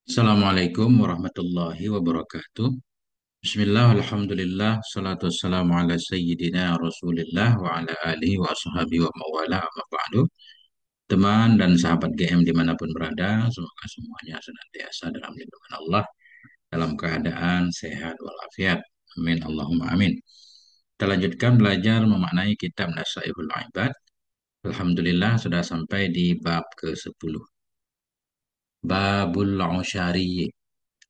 Assalamualaikum warahmatullahi wabarakatuh. Bismillah, alhamdulillah, salatu wassalamu ala sayyidina rasulillah wa ala alihi wa ashabihi wa mawala amma ba'du. Teman dan sahabat GM dimanapun berada, semoga semuanya senantiasa dalam lindungan Allah, dalam keadaan sehat walafiat. Amin, Allahumma amin. Kita lanjutkan belajar memaknai kitab Nasaihul Ibad. Alhamdulillah sudah sampai di bab ke-10. Babul Usyari.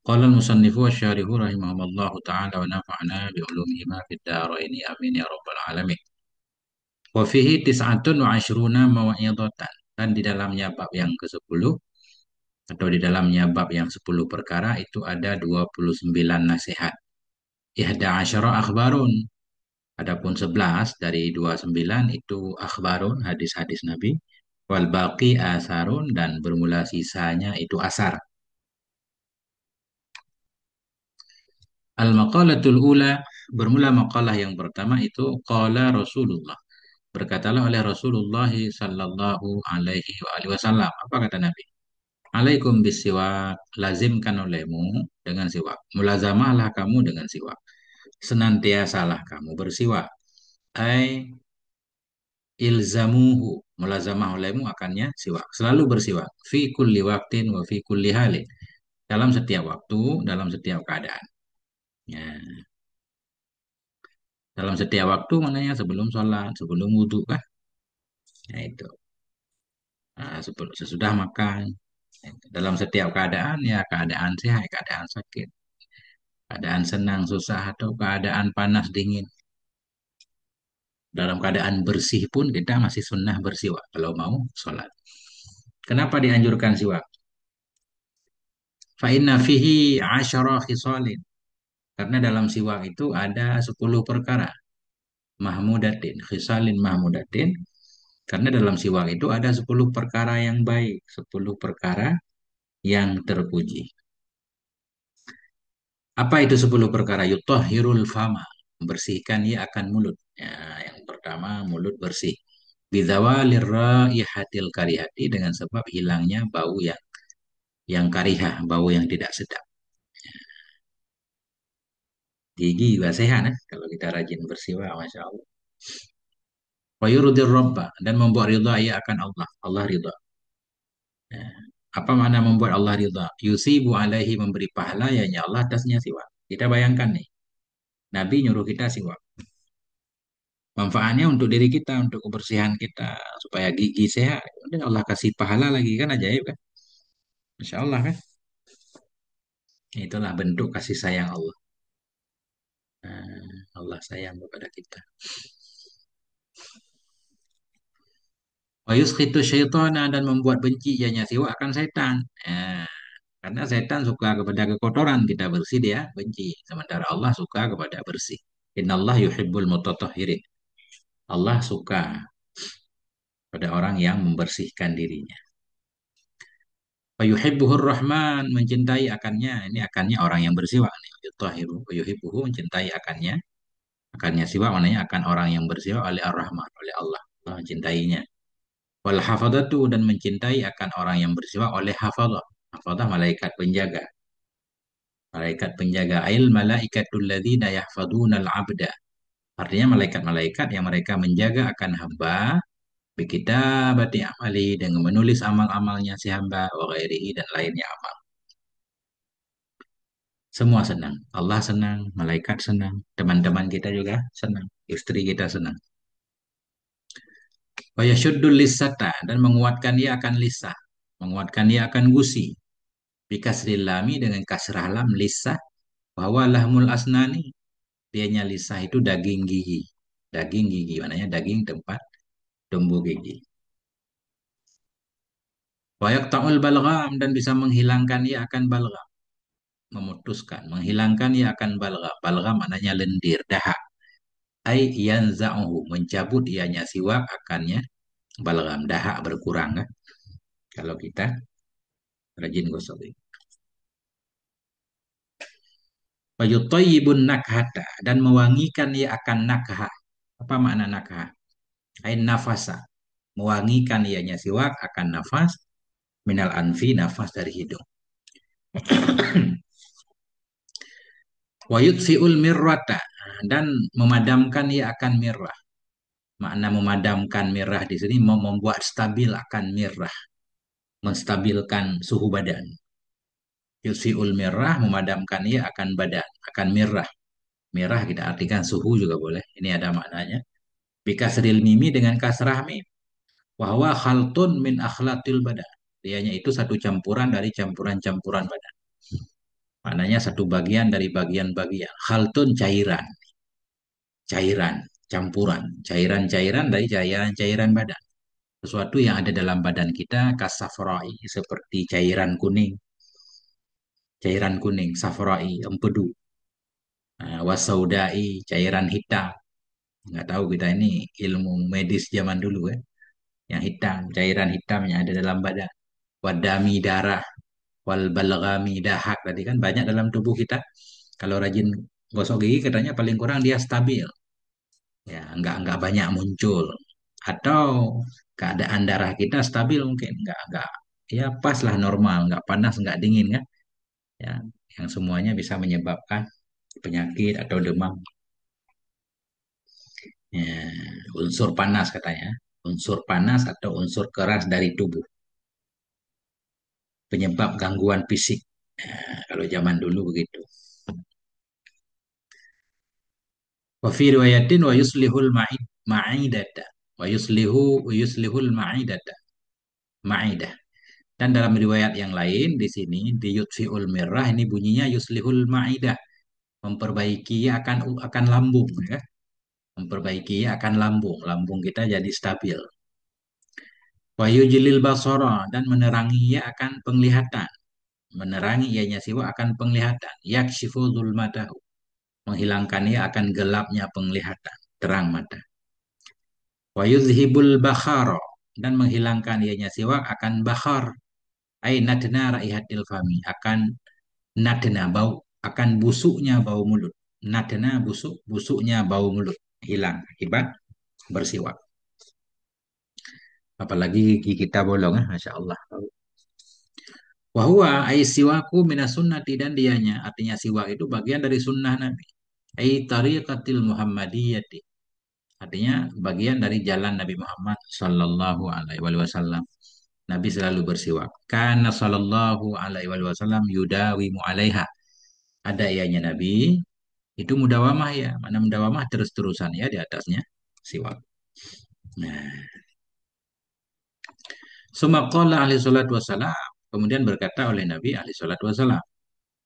Qala al-musannifu wa syarihu rahimahumullahu ta'ala wa nafa'na bi ulumihima fid dharaini amin ya rabbal alamin. Wa fihi tis'atun wa ashruna mawa'idatan. Dan di dalamnya bab yang ke-10 atau di dalamnya bab yang 10 perkara itu ada 29 nasihat. Ihda asyara akhbarun. Adapun 11 dari 29 itu akhbarun, hadis-hadis Nabi. Wal baqi asarun dan bermula sisanya itu asar. Al-maqalatul ula, bermula maqalah yang pertama itu qala Rasulullah. Berkatalah oleh Rasulullah sallallahu alaihi wa alihi wasallam. Apa kata Nabi? Alaikum bisiwak, lazimkan olehmu dengan siwak. Mulazamahlah kamu dengan siwak. Senantiasalah kamu bersiwak. Ai ilzamuhu, mulazamah olehmu akannya siwak. Selalu bersiwak. Fi kulli waktin wa fi kulli halin. Dalam setiap waktu, dalam setiap keadaan. Ya. Dalam setiap waktu maknanya sebelum sholat, sebelum wudhu kan? Nah itu. Nah, sesudah makan. Dalam setiap keadaan ya keadaan sehat, keadaan sakit, keadaan senang, susah atau keadaan panas dingin. Dalam keadaan bersih pun kita masih sunnah bersiwak kalau mau sholat. Kenapa dianjurkan siwak? Fa inna fihi asyara khisalin. Karena dalam siwak itu ada 10 perkara. Mahmudatin, khisalin mahmudatin. Karena dalam siwak itu ada 10 perkara yang baik, 10 perkara yang terpuji. Apa itu 10 perkara? Yutahhirul fama, membersihkan ia akan mulut. Ya, yang pertama mulut bersih. Bidzawalir raihatil karihati, dengan sebab hilangnya bau yang karihah, bau yang tidak sedap. Gigi juga sehat kalau kita rajin bersiwak, masya Allah. Wa yurdir robba, dan membuat ridha ia akan Allah. Allah ridha. Ya. Apa makna membuat Allah ridha? Yusibu alaihi, memberi pahala ya Allah atasnya siwak. Kita bayangkan nih, Nabi nyuruh kita siwak. Manfaatnya untuk diri kita, untuk kebersihan kita, supaya gigi sehat. Udah Allah kasih pahala lagi kan, ajaib kan? Masya Allah kan? Itulah bentuk kasih sayang Allah. Allah sayang kepada kita. Wa yuskhitu syaitana, dan membuat benci ianya siwa akan setan. Ya, karena setan suka kepada kekotoran, kita bersih dia benci. Sementara Allah suka kepada bersih. Innallah yuhibbul mutatahhirin. Allah suka pada orang yang membersihkan dirinya. Fayuhibbuhur Rahman, mencintai akannya. Ini akannya orang yang bersiwak. Yutahiru, fayuhibbuhu, mencintai akannya. Akannya siwak, maknanya akan orang yang bersiwak oleh Ar-Rahman, oleh Allah. Allah mencintainya. Wal hafadatu, dan mencintai akan orang yang bersiwak oleh hafadah. Hafadah, malaikat penjaga. Malaikat penjaga. Ail malaikatul ladzina yahfadunal abda. Artinya malaikat-malaikat yang mereka menjaga akan hamba. Bikitabati amali, dengan menulis amal-amalnya si hamba. Wa ghairihi, dan lainnya amal. Semua senang. Allah senang, malaikat senang, teman-teman kita juga senang, istri kita senang. Wa yashuddul lisata, dan menguatkan dia akan lisah, menguatkan dia akan gusi. Bikasril lami, dengan kasrah lam, lisah, bahwa lahmul asnani, dianya lisah itu daging gigi. Daging gigi, maknanya daging tempat tumbuh gigi. Wa yaqta'ul balgham, dan bisa menghilangkan dia akan balgham, memutuskan, menghilangkan dia akan balgham. Balgham maknanya lendir, dahak. Ai yanza'uhu, mencabut ianya siwak akannya balgam, dahak berkurang kan kalau kita rajin gosok ini. Wayutayyibun nakhata, dan mewangikan ia akan nakha. Apa makna nakha? Ain nafasa, mewangikan ianya siwak akan nafas, minal anfi, nafas dari hidung. Wa yutfi'ul mirrata, dan memadamkan ia akan mirrah. Makna memadamkan mirrah di sini mau membuat stabil akan mirrah, menstabilkan suhu badan. Yutfi'ul mirrah, memadamkan ia akan badan, akan mirrah. Mirrah kita artikan suhu juga boleh. Ini ada maknanya. Bikasril mimi, dengan kasrah mim. Wahwa khaltun min akhlatil badan. Dianya itu satu campuran dari campuran-campuran badan. Maknanya satu bagian dari bagian-bagian. Khaltun cairan. Cairan. Campuran. Cairan-cairan dari cairan-cairan badan. Sesuatu yang ada dalam badan kita kasafrai. Seperti cairan kuning. Cairan kuning. Safrai. Empedu. Nah, wasaudai. Cairan hitam. Nggak tahu kita ini ilmu medis zaman dulu ya. Yang hitam. Cairan hitam yang ada dalam badan. Wadami, darah. Wal balgami, dahak, tadi kan banyak dalam tubuh kita. Kalau rajin gosok gigi katanya paling kurang dia stabil, ya nggak banyak muncul. Atau keadaan darah kita stabil, mungkin nggak, ya pas lah, normal, nggak panas nggak dingin kan, ya, yang semuanya bisa menyebabkan penyakit atau demam. Ya, unsur panas katanya, unsur panas atau unsur keras dari tubuh, penyebab gangguan fisik. Ya, kalau zaman dulu begitu. Wa fi riwayatin wa yuslihul ma'idata. Wa yuslihul ma'idata. Ma'idah. Dan dalam riwayat yang lain di sini di yutfiul mirrah ini bunyinya yuslihul ma'idah, memperbaiki akan lambung ya. Memperbaiki akan lambung. Lambung kita jadi stabil. Wa yujlil basara, dan menerangi akan penglihatan. Menerangi ianya siwa akan penglihatan. Yakshifu dzulmatahu, menghilangkan akan gelapnya penglihatan, terang mata. Wa yuzhibul bakhara, dan menghilangkan ianya siwak akan bakhar. Ai nadna raihatil fami, akan nadna bau, akan busuknya bau mulut. Nadna busuk, busuknya bau mulut hilang akibat bersiwak. Apalagi gigi kita bolong, masya Allah. Wahwa ai siwaku minas sunnati, dan dianya artinya siwak itu bagian dari sunnah Nabi. Ai tariqatil Muhammadiyati, artinya bagian dari jalan Nabi Muhammad Sallallahu Alaihi Wasallam. Nabi selalu bersiwak. Karena Sallallahu Alaihi Wasallam yudawimu alaiha. Ada ianya Nabi itu mudawamah ya. Mana mudawamah terus-terusan ya di atasnya siwak. Nah, Sumakola alaihi salatu wassalam. Kemudian berkata oleh Nabi alaihi salatu wassalam.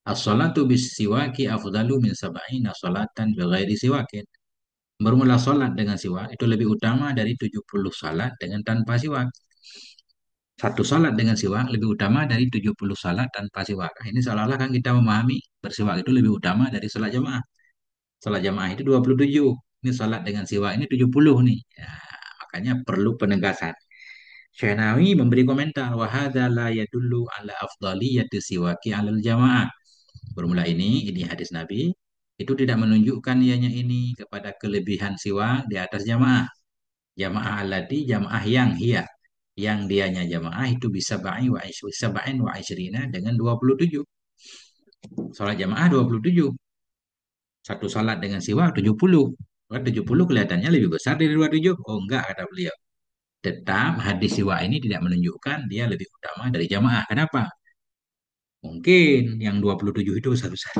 As-salatu bis siwaki afdalu min sab'ina salatan bighairi siwakin. Bermula salat dengan siwak itu lebih utama dari 70 salat dengan tanpa siwak. Satu salat dengan siwak lebih utama dari 70 salat tanpa siwak. Nah, ini seolah-olah kan kita memahami bersiwak itu lebih utama dari salat jamaah. Salat jamaah itu 27. Ini salat dengan siwak ini 70 nih. Ya, makanya perlu penegasan. Syahnawi memberi komentar, wa hadza la yadullu ala afdaliyati siwaki alal jamaah. Bermula ini hadis Nabi, itu tidak menunjukkan ianya ini kepada kelebihan siwak di atas jamaah. Jamaah alati, jamaah yang hiya, yang dianya jamaah itu bisa ba'in wa isyrina, dengan 27. Salat jamaah 27. Satu salat dengan siwak 70. Kan 70 kelihatannya lebih besar dari 27. Oh enggak, kata beliau. Tetap hadis siwak ini tidak menunjukkan dia lebih utama dari jamaah. Kenapa? Mungkin yang 27 itu besar-besar.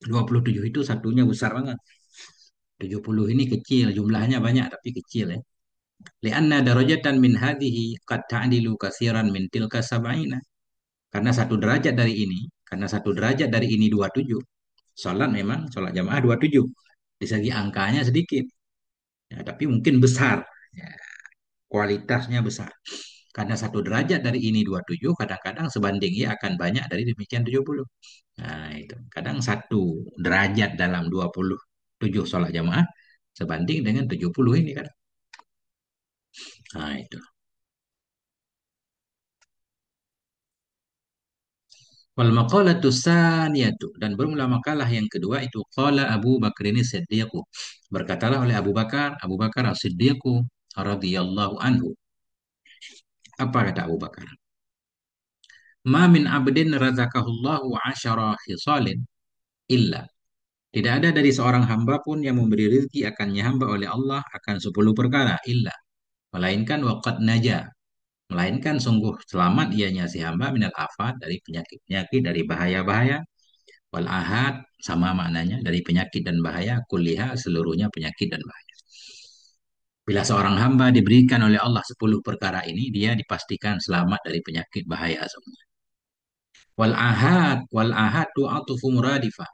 27 itu satunya besar banget. 70 ini kecil, jumlahnya banyak tapi kecil ya. Lianna darajatan min hadhihi qad ta'dilu katsiran min tilka sab'ina. Karena satu derajat dari ini, karena satu derajat dari ini 27. Salat memang salat jamaah 27. Di segi angkanya sedikit. Ya, tapi mungkin besar. Ya, kualitasnya besar. Karena satu derajat dari ini 27, kadang-kadang sebanding ia akan banyak dari demikian 70. Nah, itu. Kadang satu derajat dalam 27 sholat jamaah sebanding dengan 70 ini kan. Nah, itu. Wal maqalatu tsaniyatu, dan bermula makalah yang kedua itu qala Abu Bakar ini Siddiq. Berkatalah oleh Abu Bakar As-Siddiq radhiyallahu anhu. Apa kata Abu Bakar? Ma min abdin razaqahullahu asyara khisalin illa. Tidak ada dari seorang hamba pun yang memberi rezeki akannya hamba oleh Allah akan 10 perkara illa. Melainkan waqad naja. Melainkan sungguh selamat ianya si hamba minal afat dari penyakit-penyakit, dari bahaya-bahaya. Wal ahad sama maknanya dari penyakit dan bahaya. Kuliah seluruhnya penyakit dan bahaya. Bila seorang hamba diberikan oleh Allah 10 perkara ini, dia dipastikan selamat dari penyakit bahaya semua. Wal ahad tu atufu muradifah.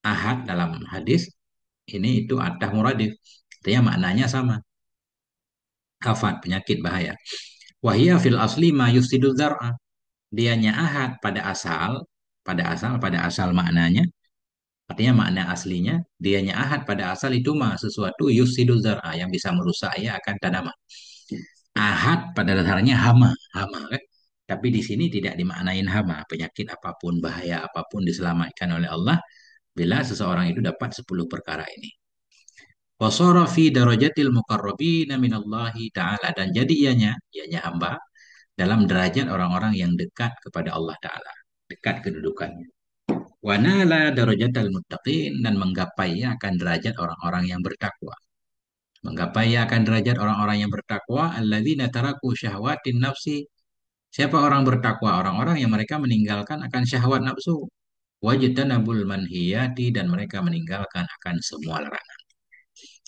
Ahad dalam hadis ini itu adah muradif. Artinya maknanya sama. Afat, penyakit bahaya. Wahia fil asli ma yufsidu zar'a. Dianya ahad pada asal maknanya. Artinya makna aslinya, dianya ahad pada asal itu mah sesuatu yufsidu zar'a yang bisa merusak ya akan tanaman. Ahad pada dasarnya hama kan. Tapi di sini tidak dimaknain hama, penyakit apapun, bahaya apapun diselamatkan oleh Allah bila seseorang itu dapat 10 perkara ini. Wasara fi darajatil muqarrabina minallahi ta'ala dan jadi ianya hamba dalam derajat orang-orang yang dekat kepada Allah Ta'ala, dekat kedudukannya. Wa nala darajatal muttaqin dan menggapai akan derajat orang-orang yang bertakwa. Menggapai akan derajat orang-orang yang bertakwa alladzina taraku syahwatin nafsi. Siapa orang bertakwa? Orang-orang yang mereka meninggalkan akan syahwat nafsu. Wajtanabul manhiyati dan mereka meninggalkan akan semua larangan.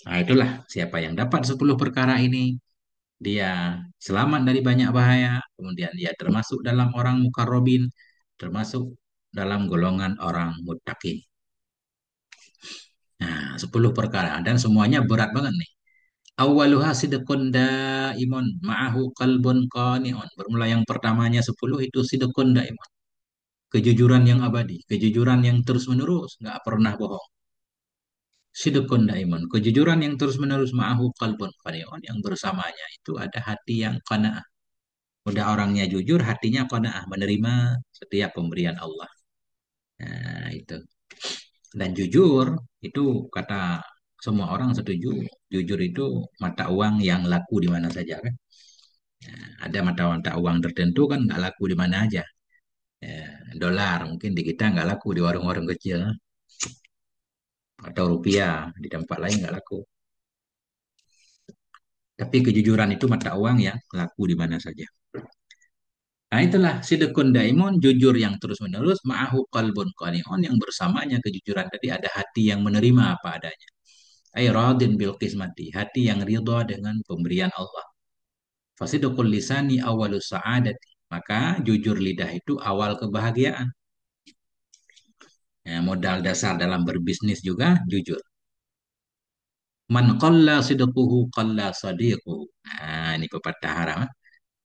Nah, itulah siapa yang dapat 10 perkara ini, dia selamat dari banyak bahaya, kemudian dia termasuk dalam orang mukarrabin, termasuk dalam golongan orang muttaqin. Nah, 10 perkara dan semuanya berat banget nih. Awaluha sidqun daimun ma'ahu qalbun qani'un. Bermula yang pertamanya 10 itu sidqun daimun. Kejujuran yang abadi, kejujuran yang terus-menerus, nggak pernah bohong. Sidqun daimun, kejujuran yang terus-menerus ma'ahu qalbun qani'un yang bersamanya itu ada hati yang qanaah. Udah orangnya jujur, hatinya qanaah, menerima setiap pemberian Allah. Nah, itu. Dan jujur itu kata semua orang setuju. Jujur itu mata uang yang laku di mana saja kan. Nah, ada mata uang tertentu kan nggak laku di mana aja. Ya, dolar mungkin di kita nggak laku di warung-warung kecil atau rupiah di tempat lain nggak laku. Tapi kejujuran itu mata uang yang laku di mana saja. Nah itulah sidqun daimun, jujur yang terus-menerus, ma'ahu qalbun qani'un yang bersamanya kejujuran tadi ada hati yang menerima apa adanya. Ay radin bil qismati, hati yang ridha dengan pemberian Allah. Fasidqul lisani awalus sa'adati. Maka jujur lidah itu awal kebahagiaan. Ya, modal dasar dalam berbisnis juga jujur. Man qalla sidquhu qalla sadiquhu. Nah, ini pepatah Arab.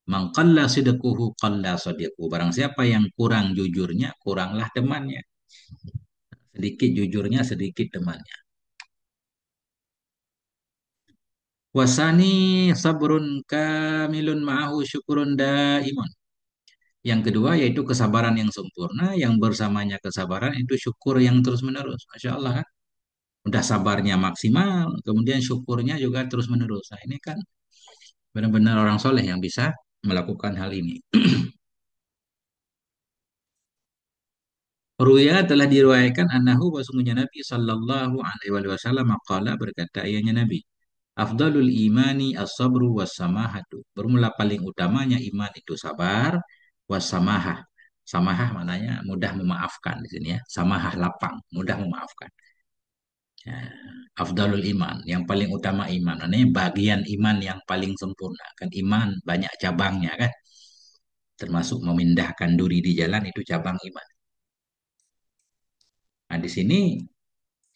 Man qalla sidquhu qalla sadiquhu. Barang siapa yang kurang jujurnya, kuranglah temannya. Sedikit jujurnya, sedikit temannya. Wasani sabrun kamilun ma'ahu syukurun daimun. Yang kedua yaitu kesabaran yang sempurna, yang bersamanya kesabaran itu syukur yang terus-menerus. Masya Allah kan? Udah sabarnya maksimal, kemudian syukurnya juga terus-menerus. Nah ini kan benar-benar orang soleh yang bisa melakukan hal ini. Ruya telah diriwayatkan annahu bahwasanya Nabi sallallahu alaihi wasallam qala berkata ianya Nabi, afdalul imani as-sabru was-samahatu. Bermula paling utamanya iman itu sabar was-samahah. Samahah maknanya mudah memaafkan di sini ya. Samahah lapang, mudah memaafkan. Ya, afdalul iman, yang paling utama iman. Ini bagian iman yang paling sempurna. Kan iman banyak cabangnya kan. Termasuk memindahkan duri di jalan itu cabang iman. Nah, di sini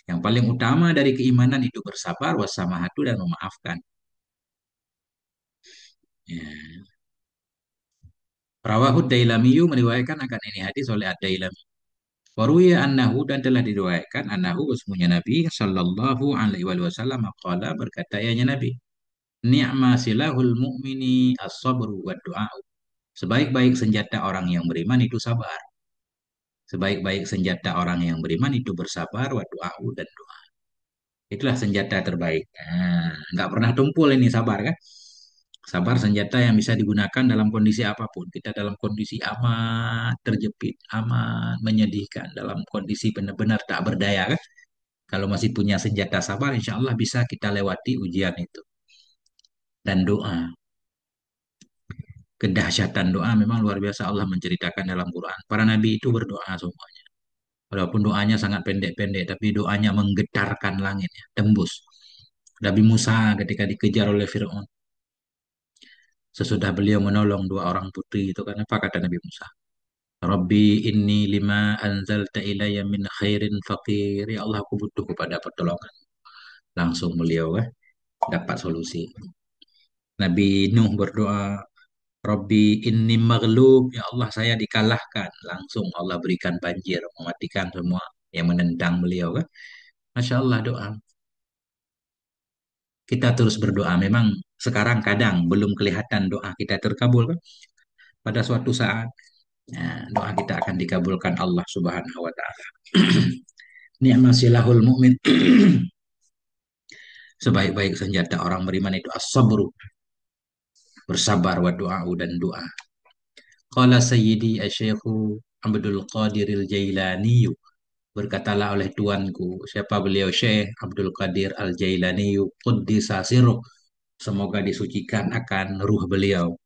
yang paling utama dari keimanan itu bersabar, wassamahatu dan memaafkan. Ya. Rawahud Dailamiyu meriwayatkan akan ini hadis oleh Ad-Dailami. Waruya annahu dan telah diriwayatkan annahu sesungguhnya Nabi sallallahu alaihi wasallam qala berkata ya Nabi, ni'ma silahul mu'mini as-sabru wa du'a. Sebaik-baik senjata orang yang beriman itu sabar. Sebaik-baik senjata orang yang beriman itu bersabar wa du'a'u dan doa. Itulah senjata terbaik. Nah, nggak pernah tumpul ini sabar kan? Sabar senjata yang bisa digunakan dalam kondisi apapun. Kita dalam kondisi amat terjepit, amat menyedihkan, dalam kondisi benar-benar tak berdaya kan. Kalau masih punya senjata sabar, insya Allah bisa kita lewati ujian itu. Dan doa, kedahsyatan doa memang luar biasa Allah menceritakan dalam Quran. Para nabi itu berdoa semuanya. Walaupun doanya sangat pendek-pendek, tapi doanya menggetarkan langit, ya, tembus. Nabi Musa ketika dikejar oleh Firaun, sesudah beliau menolong dua orang putri itu kan apa kata Nabi Musa? Rabbi inni lima anzalta ilayya min khairin faqir. Ya Allah, aku butuh kepada pertolongan. Langsung beliau dapat solusi. Nabi Nuh berdoa, Rabbi inni maghlub. Ya Allah, saya dikalahkan. Langsung Allah berikan banjir, mematikan semua yang menentang beliau kan. Masya Allah doa. Kita terus berdoa. Memang sekarang kadang belum kelihatan doa kita terkabul kan. Pada suatu saat doa kita akan dikabulkan Allah Subhanahu wa taala. Ni'ma silahul mu'min. Sebaik-baik senjata orang beriman itu as-sabru, bersabar wa doa dan doa. Qala sayyidi asy-syekhu Abdul Qadiril Jailani, berkatalah oleh tuanku, siapa beliau? Syekh Abdul Qadir Al-Jailani, Quddisa sirruh, semoga disucikan akan ruh beliau.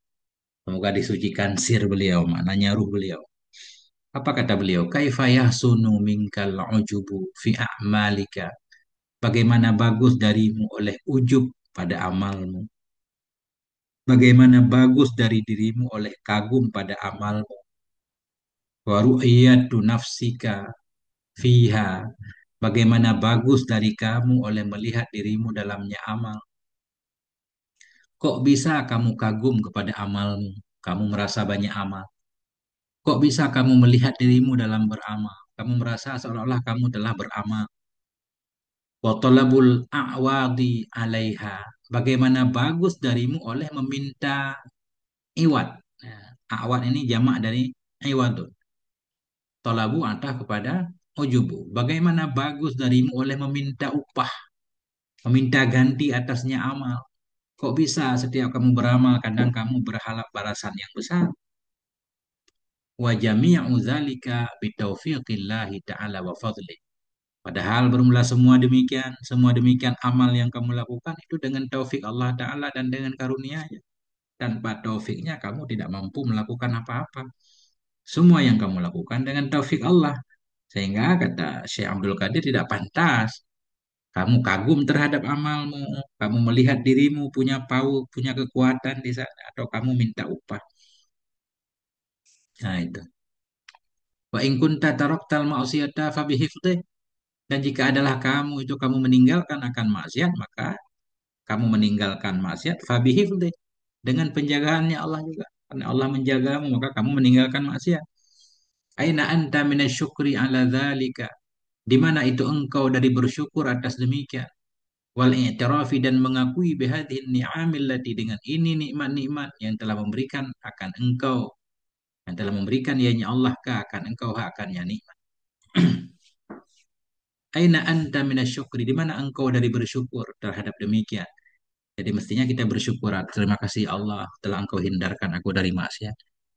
Semoga disucikan sir beliau, maknanya ruh beliau. Apa kata beliau? Kaifa yahsunu minkal ujubu fi a'malika. Bagaimana bagus darimu oleh ujub pada amalmu. Bagaimana bagus dari dirimu oleh kagum pada amalmu. Wa ru'yatu nafsika fiha. Bagaimana bagus dari kamu oleh melihat dirimu dalamnya amal. Kok bisa kamu kagum kepada amalmu? Kamu merasa banyak amal. Kok bisa kamu melihat dirimu dalam beramal? Kamu merasa seolah-olah kamu telah beramal. Wa talabul a'wadi 'alaiha. Bagaimana bagus darimu oleh meminta iwad. Nah, awad ini jamak dari iwadun. Talabu atah kepada ujubu. Bagaimana bagus darimu oleh meminta upah, meminta ganti atasnya amal. Kok bisa setiap kamu beramal kadang kamu berharap balasan yang besar? Wa jami'u dzalika bitaufiqillahi ta'ala wa fadli. Padahal bermula semua demikian amal yang kamu lakukan itu dengan taufik Allah Ta'ala dan dengan karunia-Nya. Tanpa taufiknya kamu tidak mampu melakukan apa-apa. Semua yang kamu lakukan dengan taufik Allah. Sehingga kata Syekh Abdul Qadir tidak pantas. Kamu kagum terhadap amalmu. Kamu melihat dirimu punya punya kekuatan di sana. Atau kamu minta upah. Nah itu. Wa in kunta taraktal ma'siyata fabihifdih. Dan jika adalah kamu itu kamu meninggalkan akan maksiat, maka kamu meninggalkan maksiat fabihifdih. Dengan penjagaannya Allah juga. Karena Allah menjagamu, maka kamu meninggalkan maksiat. Aina anta minasyukri ala dzalika. Di mana itu engkau dari bersyukur atas demikian? Wal i'tirafi dan mengakui bihadhihi ni'amil lati dengan ini nikmat-nikmat yang telah memberikan akan engkau, yang telah memberikan ianya Allah ka akan engkau akannya nikmat. Aina anta minasyukri, di mana engkau dari bersyukur terhadap demikian? Jadi mestinya kita bersyukur. Terima kasih Allah telah engkau hindarkan aku dari maksiat.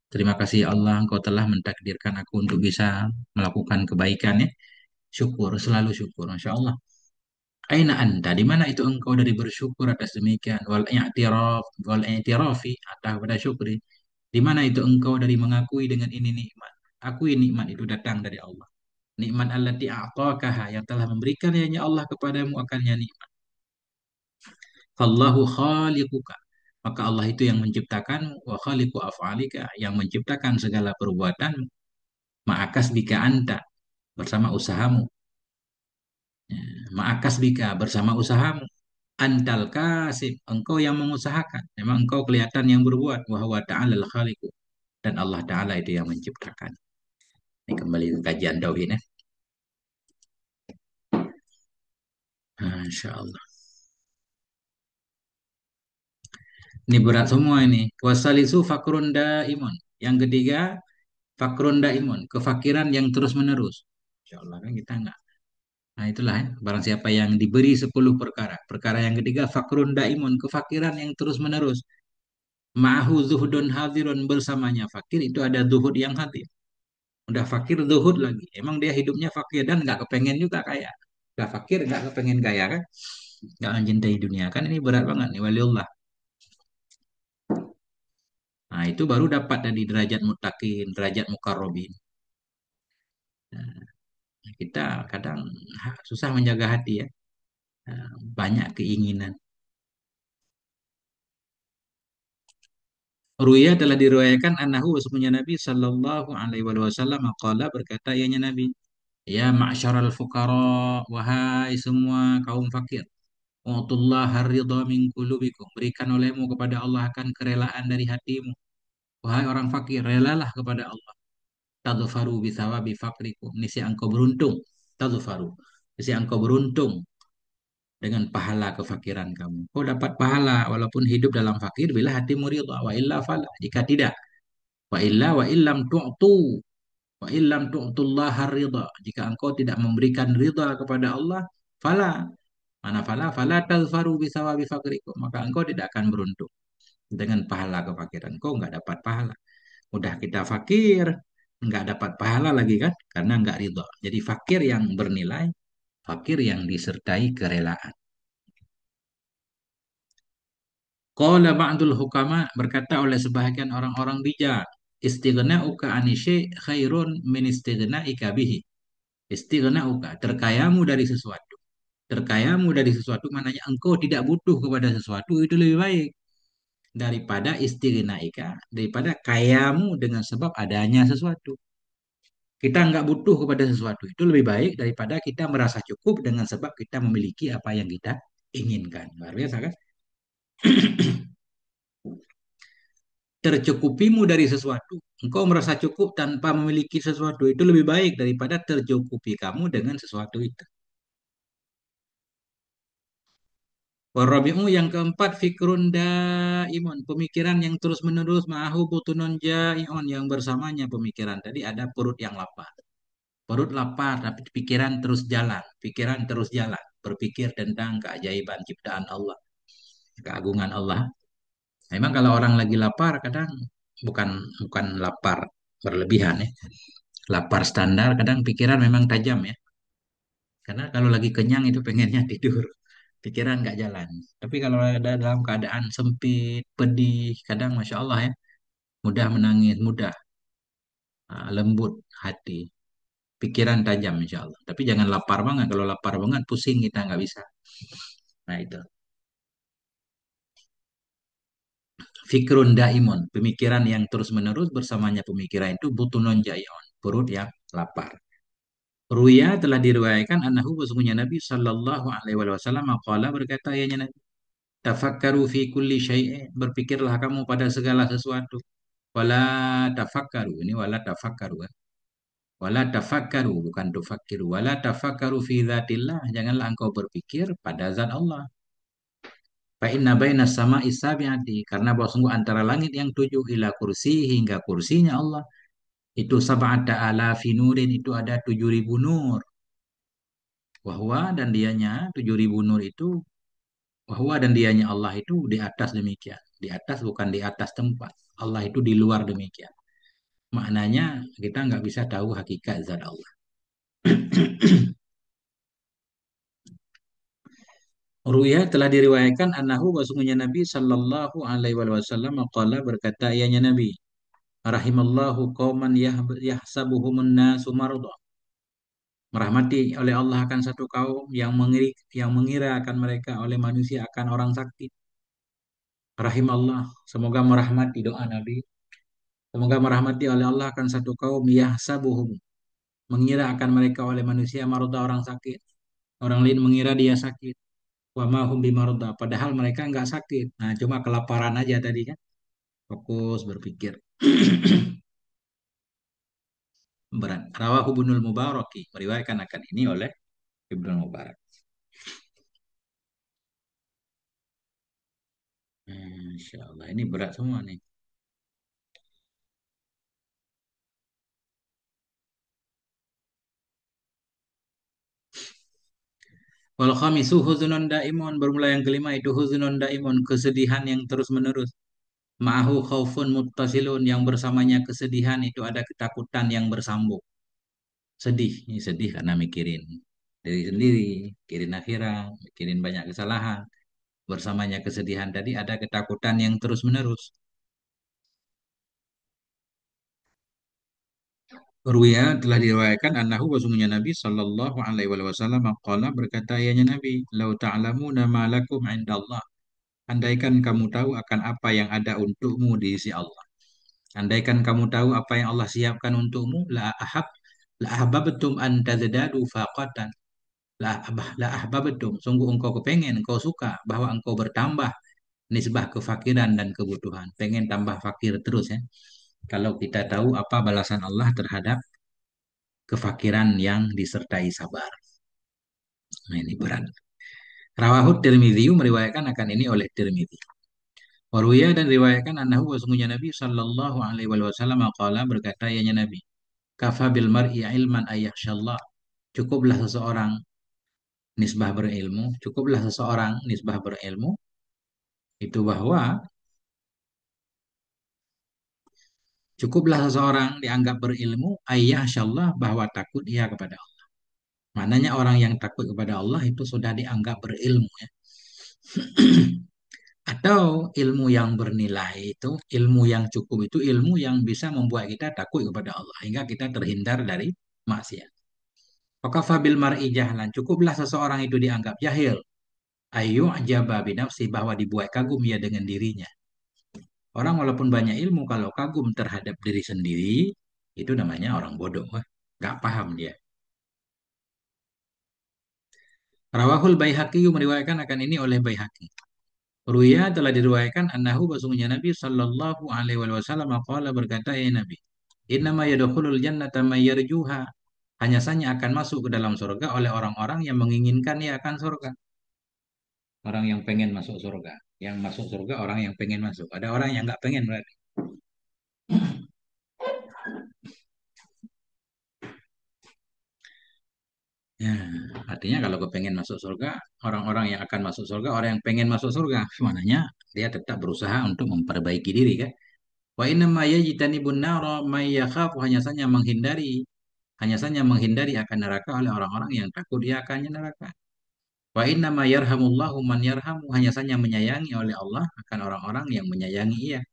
Terima kasih Allah engkau telah mentakdirkan aku untuk bisa melakukan kebaikan ya. Syukur, selalu syukur. Masya Allah. Aina anta, di mana itu engkau dari bersyukur atas demikian? Wal i'tirafi, atau pada syukri. Di mana itu engkau dari mengakui dengan ini nikmat? Akui nikmat itu datang dari Allah. Nikmat allati a'takaha, yang telah memberikan ya Allah kepadamu akannya nikmat. Fallahu khaliquka. Maka Allah itu yang menciptakanmu, wa khaliqu af'alika, yang menciptakan segala perbuatanmu. Ma'akas bika anta, bersama usahamu. Ya, ma'akas bika, bersama usahamu. Antal kasib, engkau yang mengusahakan. Memang engkau kelihatan yang berbuat. Wa ta'ala al-khaliqu. Dan Allah Ta'ala itu yang menciptakan. Ini kembali ke kajian tauhid ya. Masya Allah. Ini berat semua ini. Wasalisu fakrun daimun. Yang ketiga, fakrun daimun. Kefakiran yang terus menerus. Insya Allah kan kita enggak. Nah itulah ya. Barang siapa yang diberi 10 perkara. Perkara yang ketiga, fakrun daimun. Kefakiran yang terus menerus. Ma'ahu zuhudun hadirun, bersamanya fakir itu ada zuhud yang hadir. Udah fakir zuhud lagi. Emang dia hidupnya fakir dan nggak kepengen juga kaya. Udah fakir nggak kepengen kaya kan? Nggak mencintai dunia kan, ini berat banget nih waliullah. Nah itu baru dapat dari derajat mutakin, derajat mukarrobin. Nah, kita kadang susah menjaga hati ya. Nah, banyak keinginan. Ruya telah diriwayatkan anahu wasmunya Nabi Sallallahu Alaihi Wasallam qala, berkata ianya Nabi, ya ma'syaral fuqara, wahai semua kaum fakir, Utullah ridha min qulubikum, berikan olehmu kepada Allah akan kerelaan dari hatimu. Wahai orang fakir, relalah kepada Allah. Tadfaru bisawabi fakrikum, niscaya engkau beruntung. Tadfaru, niscaya engkau beruntung dengan pahala kefakiran kamu. Kau dapat pahala walaupun hidup dalam fakir bila hatimu ridha. Wa illa fala, jika tidak. Wa illam tu'tu, wa illam tu'tullaha ridha, jika engkau tidak memberikan ridha kepada Allah, fala, mana fala, fala tazfaru bisawabi fakrikum, maka engkau tidak akan beruntung dengan pahala kefakiran. Engkau nggak dapat pahala. Udah kita fakir, nggak dapat pahala lagi kan, karena nggak ridha. Jadi fakir yang bernilai, fakir yang disertai kerelaan. Qala ba'dul hukama, berkata oleh sebahagian orang-orang bijak, istighna'uka anisy khairun min istighna'ika bihi. Istighna'uka, terkayamu dari sesuatu. Terkayamu dari sesuatu maknanya engkau tidak butuh kepada sesuatu, itu lebih baik daripada istighna'ika, daripada kayamu dengan sebab adanya sesuatu. Kita nggak butuh kepada sesuatu, itu lebih baik daripada kita merasa cukup dengan sebab kita memiliki apa yang kita inginkan. Luar biasa kan? Tercukupimu dari sesuatu. Engkau merasa cukup tanpa memiliki sesuatu, itu lebih baik daripada tercukupi kamu dengan sesuatu itu. Warabi'u, yang keempat, fikrun daimun, pemikiran yang terus-menerus, ma'ahu butunun ja'i'un, yang bersamanya pemikiran. Tadi ada perut yang lapar. Perut lapar, tapi pikiran terus jalan. Pikiran terus jalan. Berpikir tentang keajaiban ciptaan Allah, keagungan Allah. Memang kalau orang lagi lapar, kadang bukan bukan lapar berlebihan ya. Lapar standar, kadang pikiran memang tajam ya. Karena kalau lagi kenyang itu pengennya tidur. Pikiran nggak jalan. Tapi kalau ada dalam keadaan sempit, pedih, kadang Masya Allah ya, mudah menangis, mudah, lembut hati. Pikiran tajam Insya Allah. Tapi jangan lapar banget. Kalau lapar banget, pusing kita nggak bisa. Nah itu. Fikrun daimun, pemikiran yang terus-menerus, bersamanya pemikiran itu butunun jai'un, perut yang lapar. Ruya telah diriwayatkan anahu, sesungguhnya Nabi Sallallahu Alaihi Wasallam qala, berkata ya Nabi, tafakkaru fi kulli syai'in, berpikirlah kamu pada segala sesuatu. Wala tafakkaru, ini wala tafakkaru kan. Wala tafakkaru, bukan tufakkiru. Wala tafakkaru fi dzatillah, janganlah engkau berpikir pada zat Allah. Fa inna baina sama isabiati, karena bahwa sungguh antara langit yang tujuh ila kursi, hingga kursinya Allah, itu sab'ata alafi nurin, itu ada 7.000 nur. Wahwa, dan dianya 7.000 nur itu, wahwa dan dianya Allah itu di atas demikian. Di atas bukan di atas tempat. Allah itu di luar demikian. Maknanya kita nggak bisa tahu hakikat zat Allah. Ruya telah diriwayatkan anahu, bahwasanya Nabi Sallallahu Alaihi Wasallam qala, berkata ianya Nabi, rahimallahu qauman yahsabuhumun nasu marudha, merahmati oleh Allah akan satu kaum yang mengira akan mereka oleh manusia akan orang sakit. Rahimallah, semoga merahmati, doa Nabi, semoga merahmati oleh Allah akan satu kaum yahsabuhum, mengira akan mereka oleh manusia marudha, orang sakit. Orang lain mengira dia sakit. Wa ma hum bimarudha, padahal mereka nggak sakit. Nah, cuma kelaparan aja tadi kan. Fokus berpikir. Berat. Rawahu Ibnul Mubaraki, meriwayatkan akan ini oleh Ibnu Mubarak. Insya Allah ini berat semua nih. Wal khamisu huzunun daimun, bermula yang kelima itu huzunun daimun, kesedihan yang terus menerus. Ma'ahu khaufun muttasilun, yang bersamanya kesedihan itu ada ketakutan yang bersambung. Sedih, ini sedih karena mikirin diri sendiri, mikirin akhirat, mikirin banyak kesalahan. Bersamanya kesedihan tadi ada ketakutan yang terus-menerus. Ruya telah diriwayatkan annahu wasungnya Nabi sallallahu alaihi wasallam qala, berkata ianya Nabi, "Lau ta'lamuna ma lakum 'indallah." Andaikan kamu tahu akan apa yang ada untukmu di sisi Allah. Andaikan kamu tahu apa yang Allah siapkan untukmu, la ahbabtum an tazdadu faqatan. La ahbabtum, sungguh engkau kepengen, engkau suka bahwa engkau bertambah nisbah kefakiran dan kebutuhan. Pengen tambah fakir terus ya. Kalau kita tahu apa balasan Allah terhadap kefakiran yang disertai sabar. Nah, ini berat. Rawahud Tirmidzi, meriwayatkan akan ini oleh Tirmidzi. Waruya, dan riwayatkan annahu, wasungguhnya Nabi sallallahu alaihi wasallam qala, berkata ianya Nabi, kafa bil mar'i ilman ayyahsyallah. Cukuplah seseorang nisbah berilmu, cukuplah seseorang nisbah berilmu itu bahwa cukuplah seseorang dianggap berilmu ayyahsyallah, bahwa takut ia kepada Allah. Maknanya orang yang takut kepada Allah itu sudah dianggap berilmu ya. Atau ilmu yang bernilai itu, ilmu yang cukup itu ilmu yang bisa membuat kita takut kepada Allah hingga kita terhindar dari maksiat. Waqafa bil mar'i jahlan, cukuplah seseorang itu dianggap jahil. Ayu ajaba binafsi, bahwa dibuat kagum ia dengan dirinya. Orang walaupun banyak ilmu, kalau kagum terhadap diri sendiri, itu namanya orang bodoh. Wah, nggak paham dia. Rawahul Baihaqi, meriwayatkan akan ini oleh Baihaqi. Ruya telah diriwayatkan annahu, basungnya Nabi sallallahu alaihi wasallam qala, berkata ya Nabi, innama yadkhulul jannata may yarjuha. Hanya saja akan masuk ke dalam surga oleh orang-orang yang menginginkan ia akan surga. Orang yang pengen masuk surga. Yang masuk surga orang yang pengen masuk. Ada orang yang nggak pengen berarti. Ya, artinya kalau kepengen masuk surga, orang-orang yang akan masuk surga, orang yang pengen masuk surga, semuanya dia tetap berusaha untuk memperbaiki diri kan. Wa inna ma yajtanibun nara may yakhafu, hanya saja menghindari akan neraka oleh orang-orang yang takut dia akan neraka. Wa inna ma yarhamullahu man yarhamu, hanya saja menyayangi oleh Allah akan orang-orang yang menyayangi ia.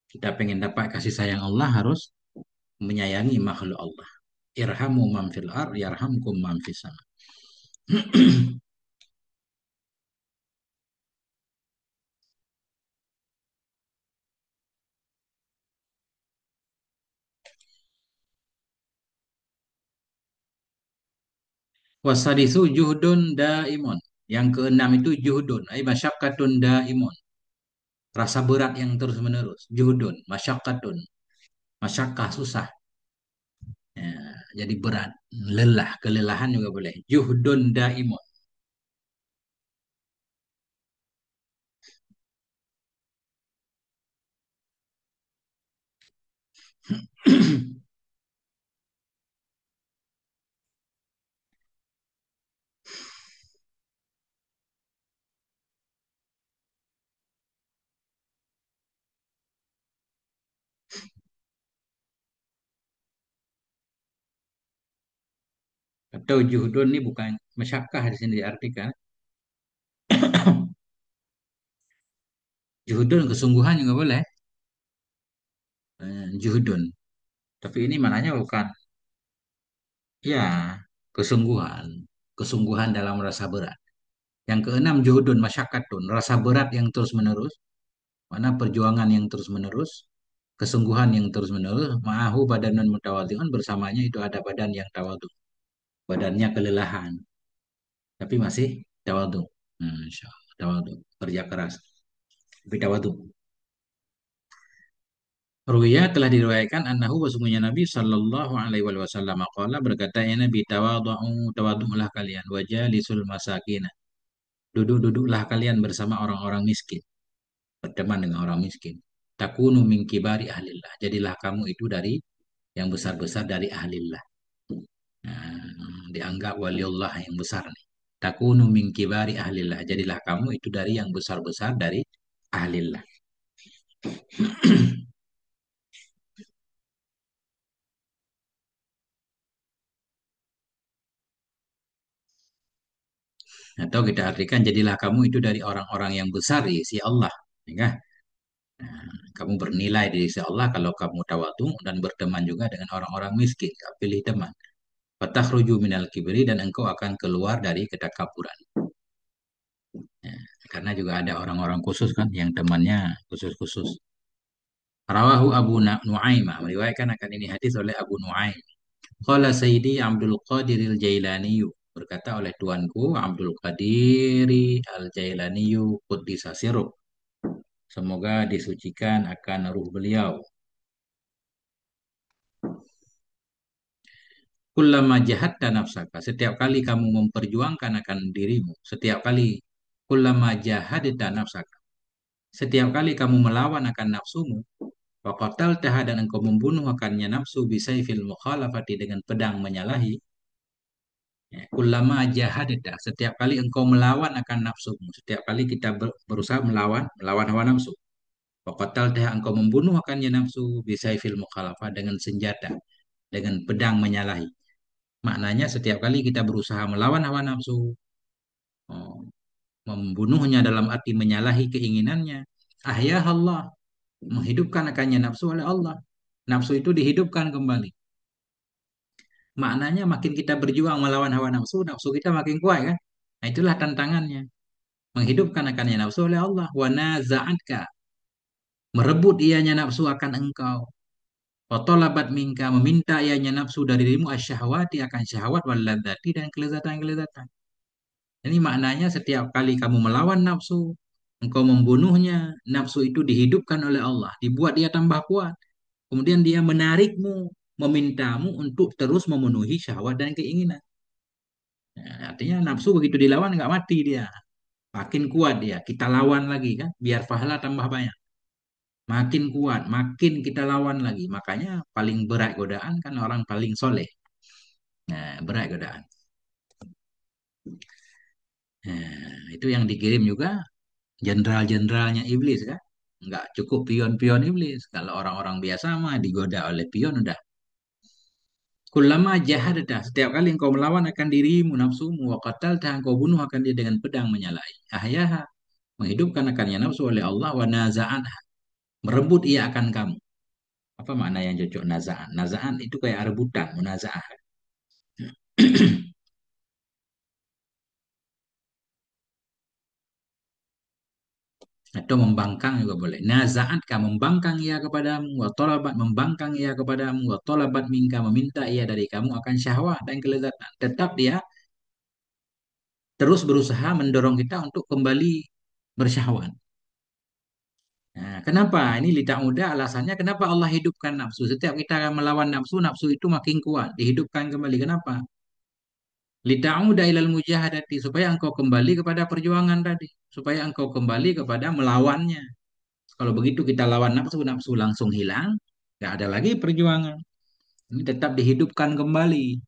Kita pengen dapat kasih sayang Allah harus menyayangi makhluk Allah. Irhamu man fil ar, yarhamkum man fis sama. Wasadisu juhdun daimun. Yang keenam itu juhdun, ay masyakkatun daimun. Rasa berat yang terus menerus. Juhdun, masyakkatun. Masyakkah susah. Ya, jadi berat, lelah, kelelahan juga boleh. Juhdun daimun. Atau juhdun ini bukan masyakkah di sini diartikan. Juhdun kesungguhan juga boleh. Juhdun. Tapi ini mananya bukan. Ya, kesungguhan. Kesungguhan dalam rasa berat. Yang keenam juhudun masyakkatun, rasa berat yang terus-menerus, mana perjuangan yang terus-menerus, kesungguhan yang terus-menerus, ma'ahu badanun mutawadhi'un, bersamanya itu ada badan yang tawadhu. Badannya kelelahan, tapi masih tawadhu. Insya Allah, tawadhu, kerja keras, tapi tawadhu. Ruya telah diriwayatkan annahu, wasungguhnya Nabi sallallahu alaihi wasallam qala, berkata ya Nabi, tawadhu'lah kalian, wajalisul masakin. Duduk-duduklah kalian bersama orang-orang miskin, berteman dengan orang miskin. Takunu min kibari ahlillah. Jadilah kamu itu dari yang besar-besar dari ahlillah. Dianggap waliullah yang besar nih. Takunu min kibari ahlillah. Jadilah kamu itu dari yang besar-besar dari ahlillah. Atau kita artikan jadilah kamu itu dari orang-orang yang besar di sisi Allah. Ya kan? Nah, kamu bernilai di sisi Allah kalau kamu tawadu dan berteman juga dengan orang-orang miskin. Gak pilih teman. Fatakhruju minal kibri dan engkau akan keluar dari ketakaburan. Ya, karena juga ada orang-orang khusus kan yang temannya khusus-khusus. Rawahu Abu Nuaimah meriwayatkan akan ini hadis oleh Abu Nuaim. Qala Sayyidi Abdul Qadiril Jailaniyu berkata oleh tuanku Abdul Qadiri Al Jailaniyu Quddisa Sirruh. Semoga disucikan akan ruh beliau. Kullama jahatta nafsaka, setiap kali kamu memperjuangkan akan dirimu, setiap kali kullama jahadta nafsaka, setiap kali kamu melawan akan nafsumu, wa qataltaha dan engkau membunuh akannya nafsu bisaifil mukhalafati dengan pedang menyalahi, ya, kullama jahadta, setiap kali engkau melawan akan nafsumu, setiap kali kita berusaha melawan hawa nafsu, wa qataltaha engkau membunuh akannya nafsu bisaifil mukhalafah dengan senjata, dengan pedang menyalahi. Maknanya setiap kali kita berusaha melawan hawa nafsu, oh, membunuhnya dalam arti menyalahi keinginannya. Ahya Allah, menghidupkan akannya nafsu oleh Allah. Nafsu itu dihidupkan kembali. Maknanya makin kita berjuang melawan hawa nafsu, nafsu kita makin kuat kan? Nah itulah tantangannya. Menghidupkan akannya nafsu oleh Allah. Wa naza'atka, merebut ianya nafsu akan engkau. Watolabat minka, meminta ianya nafsu dari dirimu asyahwati akan syahwat waladzati dan kelezatan-kelezatan. Ini maknanya setiap kali kamu melawan nafsu, engkau membunuhnya, nafsu itu dihidupkan oleh Allah, dibuat dia tambah kuat. Kemudian dia menarikmu, memintamu untuk terus memenuhi syahwat dan keinginan. Nah, artinya nafsu begitu dilawan nggak mati dia, makin kuat dia. Kita lawan lagi kan, biar pahala tambah banyak. Makin kuat, makin kita lawan lagi. Makanya paling berat godaan kan orang paling soleh. Nah, berat godaan. Nah, itu yang dikirim juga jenderal-jenderalnya iblis kan. Nggak cukup pion-pion iblis. Kalau orang-orang biasa mah digoda oleh pion udah. Kulama jahadata, setiap kali engkau melawan akan dirimu, nafsumu, wa qatalta, engkau bunuh akan dia dengan pedang menyalai. Ahyaha, menghidupkan akannya nafsu oleh Allah, wa naza'an, merebut ia akan kamu. Apa makna yang cocok naza'an? Naza'an itu kayak rebutan, munaza'ah. Atau membangkang juga boleh. Nazaat ka membangkang ia kepadamu, wa tolabat membangkang ia kepadamu, wa tolabat minka meminta ia dari kamu akan syahwat dan kelezatan. Tetap dia terus berusaha mendorong kita untuk kembali bersyahwat. Nah, kenapa? Ini lidah muda alasannya kenapa Allah hidupkan nafsu. Setiap kita melawan nafsu, nafsu itu makin kuat, dihidupkan kembali. Kenapa? Lita'uda ilal mujahadati supaya engkau kembali kepada perjuangan tadi, supaya engkau kembali kepada melawannya. Kalau begitu kita lawan nafsu, nafsu langsung hilang, nggak ada lagi perjuangan. Ini tetap dihidupkan kembali.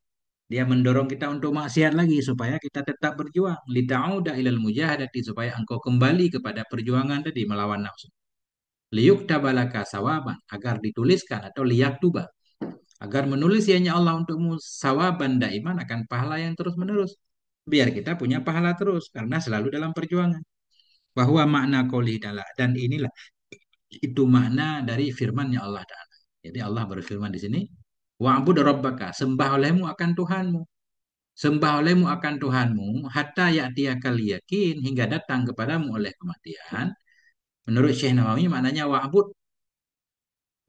Dia mendorong kita untuk maksiat lagi supaya kita tetap berjuang. Lita'uda ilal mujahadati supaya engkau kembali kepada perjuangan tadi melawan nafsu. Liyuk tabalaka sawaban agar dituliskan atau liyak tuba agar menulis ianya Allah untukmu sawaban daiman akan pahala yang terus menerus. Biar kita punya pahala terus karena selalu dalam perjuangan. Bahwa makna qouli dan inilah itu makna dari firman-Nya Allah Ta'ala. Jadi Allah berfirman di sini, wa'bud rabbaka, sembah olehmu akan Tuhanmu. Sembah olehmu akan Tuhanmu, hatta ya'tiyakal yakin, hingga datang kepadamu oleh kematian. Menurut Syekh Nawawi, maknanya wa'bud,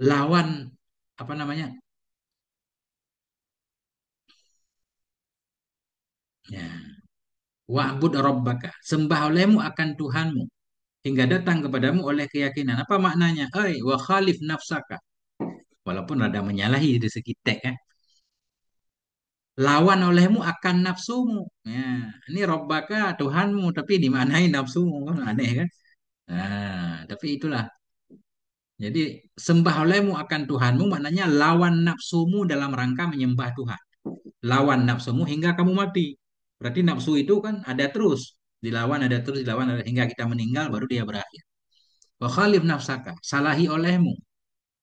lawan, apa namanya? Ya, wa'bud rabbaka, sembah olehmu akan Tuhanmu, hingga datang kepadamu oleh keyakinan. Apa maknanya? Wa khalif nafsaka. Walaupun rada menyalahi dari segi teks ya. Lawan olehmu akan nafsumu. Ya, ini Rabbaka Tuhanmu, tapi dimaknai nafsumu kan aneh kan? Nah, tapi itulah. Jadi sembah olehmu akan Tuhanmu maknanya lawan nafsumu dalam rangka menyembah Tuhan. Lawan nafsumu hingga kamu mati. Berarti nafsu itu kan ada terus, dilawan ada terus, dilawan ada hingga kita meninggal baru dia berakhir. Wa khalif nafsaka, salahi olehmu,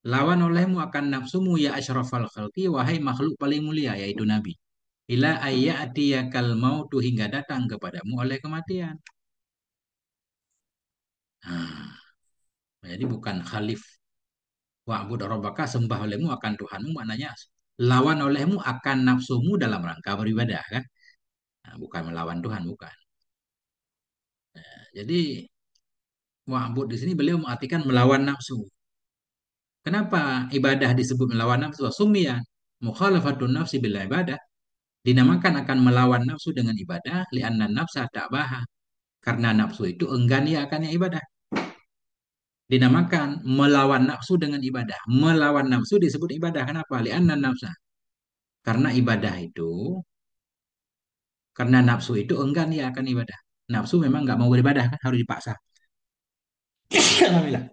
lawan olehmu akan nafsumu ya asyrafal khalqi, wahai makhluk paling mulia yaitu Nabi. Ila ayyatiyakal mautu, hingga datang kepadamu oleh kematian. Nah, jadi bukan khalif wa'bud rabbaka, sembah olehmu akan Tuhanmu, maknanya lawan olehmu akan nafsumu dalam rangka beribadah kan. Nah, bukan melawan Tuhan, bukan. Jadi wa'bud di sini beliau mengartikan melawan nafsu. Kenapa ibadah disebut melawan nafsu? Sumia mukhalafatun nafsi bil ibadah. Dinamakan akan melawan nafsu dengan ibadah li'anna nafsa ta'baha. Karena nafsu itu enggan ia akan ibadah. Dinamakan melawan nafsu dengan ibadah. Melawan nafsu disebut ibadah. Kenapa? Li'anna nafsa. Karena ibadah itu, karena nafsu itu enggan ia akan ibadah. Nafsu memang nggak mau beribadah kan, harus dipaksa. Alhamdulillah.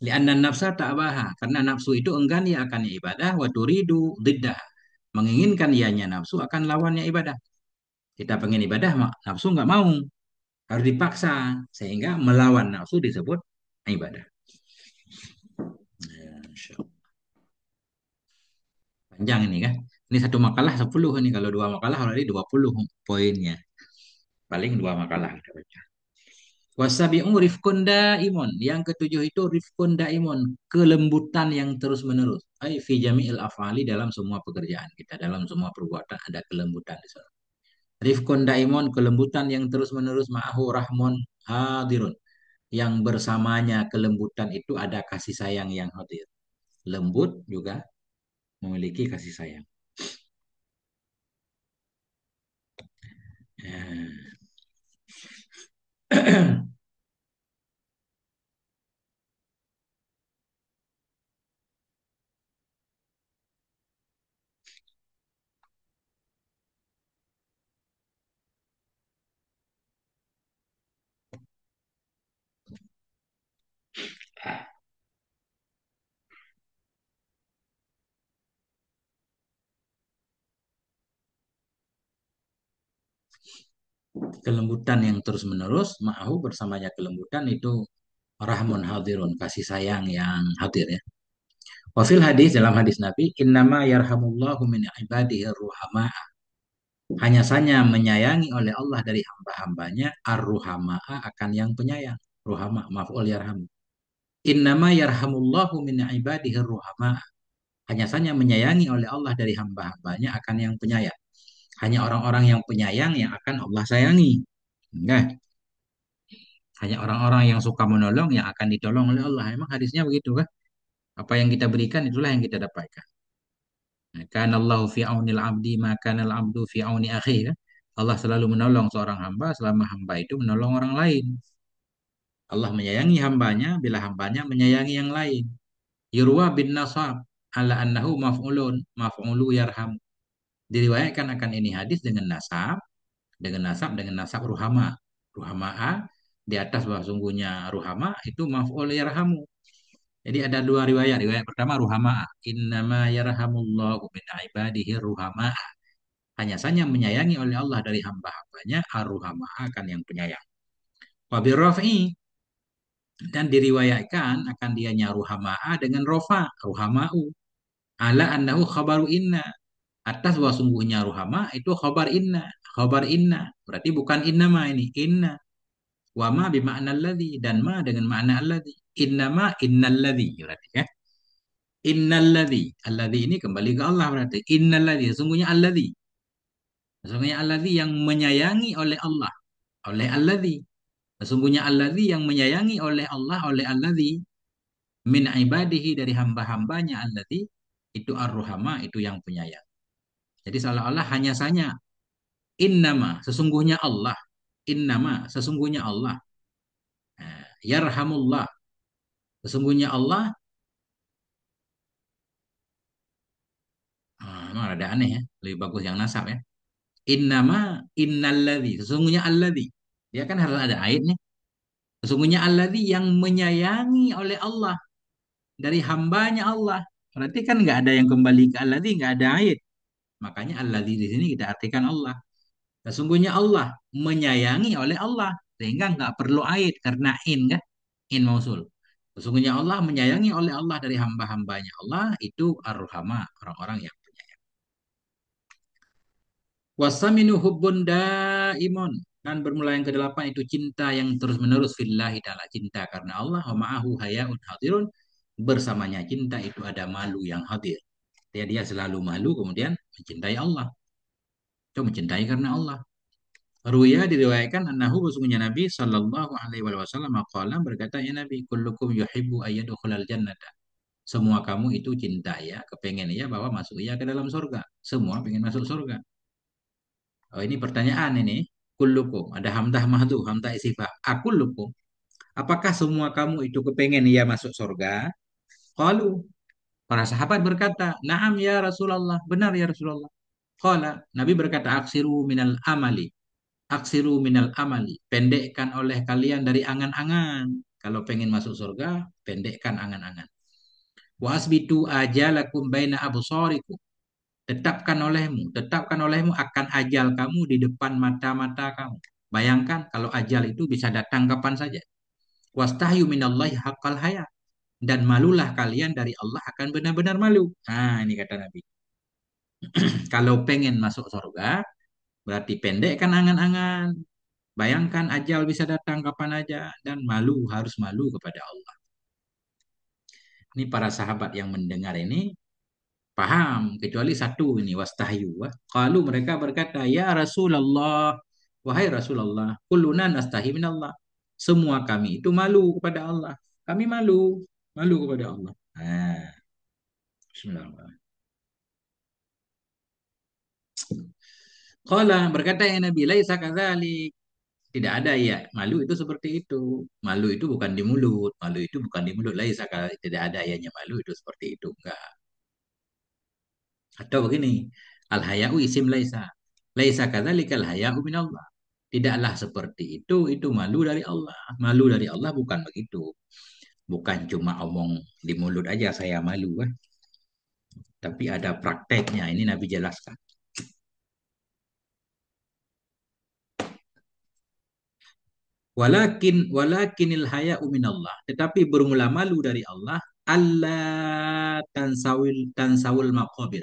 Li'anna nafsa ta'baha. Karena nafsu itu enggan ia akan ibadah. Wa turidu diddah. Menginginkan ianya nafsu akan lawannya ibadah. Kita pengen ibadah, nafsu nggak mau. Harus dipaksa. Sehingga melawan nafsu disebut ibadah. Ya, Masya Allah. Panjang ini kan. Ini satu makalah 10 ini. Kalau dua makalah berarti 20 poinnya. Paling dua makalah kita baca. Wasabi'u rifkun daimun. Yang ketujuh itu rifkun daimun. Kelembutan yang terus menerus. Ay fi jami'il afali, dalam semua pekerjaan kita. Dalam semua perbuatan ada kelembutan di sana. Rifkun daimun, kelembutan yang terus menerus. Ma'ahu rahmon hadirun. Yang bersamanya kelembutan itu ada kasih sayang yang hadir. Lembut juga memiliki kasih sayang. Ya. Kelembutan yang terus menerus, ma'ahu bersamanya kelembutan itu rahmun hadirun, kasih sayang yang hadir ya. Wafil hadis, dalam hadis Nabi, innama yarhamullahu min ibadihi ruhama. Hanya saja menyayangi oleh Allah dari hamba-hambanya ar-ruhama'a, akan yang penyayang. Ruhama, maf'ul yarhamu. Innama yarhamullahu min ibadihi ruhama. Hanya saja menyayangi oleh Allah dari hamba-hambanya akan yang penyayang. Hanya orang-orang yang penyayang yang akan Allah sayangi. Enggak. Hanya orang-orang yang suka menolong yang akan ditolong oleh Allah. Emang hadisnya begitu kan? Apa yang kita berikan itulah yang kita dapatkan. Kana Allahu fi aunil abdi maka al abdu fi auni akhi kan? Allah selalu menolong seorang hamba selama hamba itu menolong orang lain. Allah menyayangi hambanya bila hambanya menyayangi yang lain. Yurwa bin nasab ala annahu maf'ulun maf'ulu yarham. Diriwayatkan akan ini hadis dengan nasab ruhama. Ruhama'a di atas bahwa sungguhnya ruhama itu maf'ul yarhamu. Jadi ada dua riwayat. Riwayat pertama ruhama'a. Innama yarhamullahu min ibadihi ruhama'a. Hanya saja menyayangi oleh Allah dari hamba-hambanya ar-ruhama'a, akan yang penyayang. Wabir raf'i, dan diriwayatkan akan dianya ruhama'a dengan rofa, ruhama'u. Ala annahu khabaru inna. Atas bahwa sungguhnya ruhama itu khabar inna. Khabar inna. Berarti bukan inna ma ini. Inna. Wa ma bima'na alladhi. Dan ma dengan makna alladhi. Inna ma innalladhi. Berarti ya. Innalladhi. Alladhi ini kembali ke Allah berarti. Innalladhi. Sesungguhnya alladhi. Sesungguhnya alladhi yang menyayangi oleh Allah. Oleh alladhi. Sesungguhnya alladhi yang menyayangi oleh Allah. Oleh alladhi. Min ibadihi, dari hamba-hambanya alladhi. Itu ar-ruhama. Itu yang penyayang. Jadi seolah-olah hanya saja innama, sesungguhnya Allah. Innama, sesungguhnya Allah. Yarhamullah, sesungguhnya Allah. Emang ada aneh ya. Lebih bagus yang nasab ya. Innama, innalladzi, sesungguhnya alladzi. Dia kan harus ada ait nih. Sesungguhnya alladzi yang menyayangi oleh Allah. Dari hambanya Allah. Berarti kan nggak ada yang kembali ke alladzi, nggak ada ait. Makanya alladzi di sini kita artikan Allah. Sesungguhnya Allah menyayangi oleh Allah. sehingga nggak perlu ait karena in kan, in mausul. Sesungguhnya Allah menyayangi oleh Allah dari hamba-hambanya. Allah itu ar-Rahama, orang-orang yang penyayang. Wasaminu hubbun daimun. Dan bermula yang kedelapan itu cinta yang terus-menerus fillahi ta'ala. Cinta karena Allah. Wa ma'ahu hayaun hadirun. Bersamanya cinta itu ada malu yang hadir. Dia selalu malu kemudian mencintai Allah. Itu mencintai karena Allah. Ruya diriwayatkan annahu sesungguhnya Nabi sallallahu alaihi wasallam maqala berkata ya Nabi kullukum yuhibbu ayyadkhulal jannata. Semua kamu itu cinta ya, kepengen ya bahwa masuk ya ke dalam surga. Semua pengen masuk surga. Oh, ini pertanyaan ini. Kullukum. Ada hamzah mahdu, hamzah istifham. Akullukum. Apakah semua kamu itu kepengen ya masuk surga? Qalu. Para sahabat berkata, "Na'am ya Rasulullah." Benar ya Rasulullah. Qala. Nabi berkata, "Aksiru minal amali." Aksiru minal amali. Pendekkan oleh kalian dari angan-angan. Kalau pengen masuk surga, pendekkan angan-angan. Wa asbitu ajalakum baina absarikum. Tetapkan olehmu akan ajal kamu di depan mata-mata kamu. Bayangkan kalau ajal itu bisa datang kapan saja. Wastahyu minallahi haqqal haya. Dan malulah kalian dari Allah akan benar-benar malu. Nah, ini kata Nabi. Kalau pengen masuk surga, berarti pendekkan angan-angan. Bayangkan ajal bisa datang kapan aja. Dan malu, harus malu kepada Allah. Ini para sahabat yang mendengar ini paham, kecuali satu ini wastahyu. Kalau mereka berkata, "Ya Rasulullah, wahai Rasulullah, kulluna nastahi minallah." Semua kami itu malu kepada Allah. Kami malu, malu kepada Allah. Nah, bismillahirrahmanirrahim. Qala berkata ya Nabi, laisa kadzalik. Tidak ada ya, malu itu seperti itu. Malu itu bukan di mulut, malu itu bukan di mulut. Laisa kadzalik, tidak ada ianya malu itu seperti itu. Enggak. Atau begini, al-haya'u isim laisa. Laisa kadzalikal haya'u minallah. Tidaklah seperti itu malu dari Allah. Malu dari Allah bukan begitu. Bukan cuma omong di mulut aja saya malu kan. Tapi ada prakteknya, ini Nabi jelaskan. Walakinil haya'u minallah. Tetapi bermula malu dari Allah. Allah tansawil maqabir.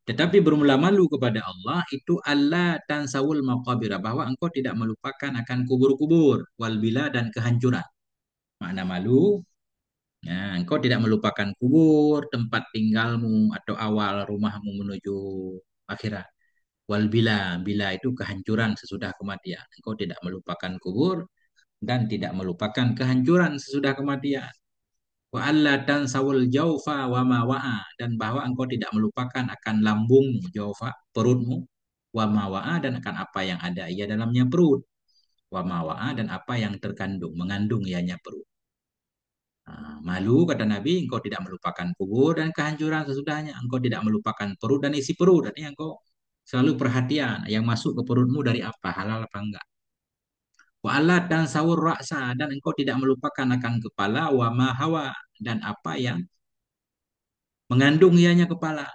Tetapi bermula malu kepada Allah itu Allah tansawul maqabira bahwa engkau tidak melupakan akan kubur-kubur wal bila dan kehancuran. Makna malu, ya, engkau tidak melupakan kubur, tempat tinggalmu atau awal rumahmu menuju akhirat. Wal bila, bila itu kehancuran sesudah kematian. Engkau tidak melupakan kubur dan tidak melupakan kehancuran sesudah kematian. Wa alla tansawul jaufa wa ma wa'a dan bahwa engkau tidak melupakan akan lambungmu jaufa perutmu wa ma wa'a dan akan apa yang ada ia dalamnya perut wa ma wa'a dan apa yang terkandung mengandung ianya perut. Nah, malu kata Nabi engkau tidak melupakan kubur dan kehancuran sesudahnya engkau tidak melupakan perut dan isi perut artinya engkau selalu perhatian yang masuk ke perutmu dari apa halal apa enggak. Wa alla tansawur ra'sa dan engkau tidak melupakan akan kepala wa ma hawa dan apa yang mengandung ianya kepala.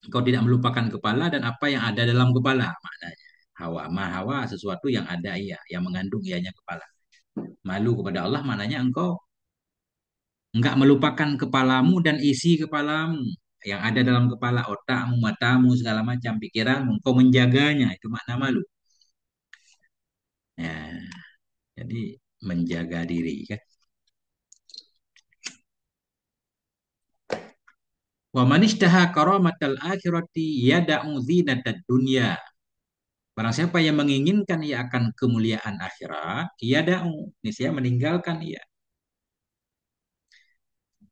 Engkau tidak melupakan kepala dan apa yang ada dalam kepala. Maknanya. Hawa. Ma hawa sesuatu yang ada ia. Yang mengandung ianya kepala. Malu kepada Allah maknanya engkau enggak melupakan kepalamu dan isi kepalamu. Yang ada dalam kepala otakmu, matamu, segala macam pikiranmu. Engkau menjaganya. Itu makna malu. Ya, jadi menjaga diri kan. Wa manishtaha karamatal akhirati yada'u zinatad dunya. Barang siapa yang menginginkan ia akan kemuliaan akhirat, ia da'u. Ini saya meninggalkan ia.